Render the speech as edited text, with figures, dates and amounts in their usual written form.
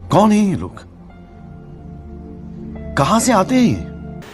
कौन है ये लोग? कहाँ से आते हैं ये?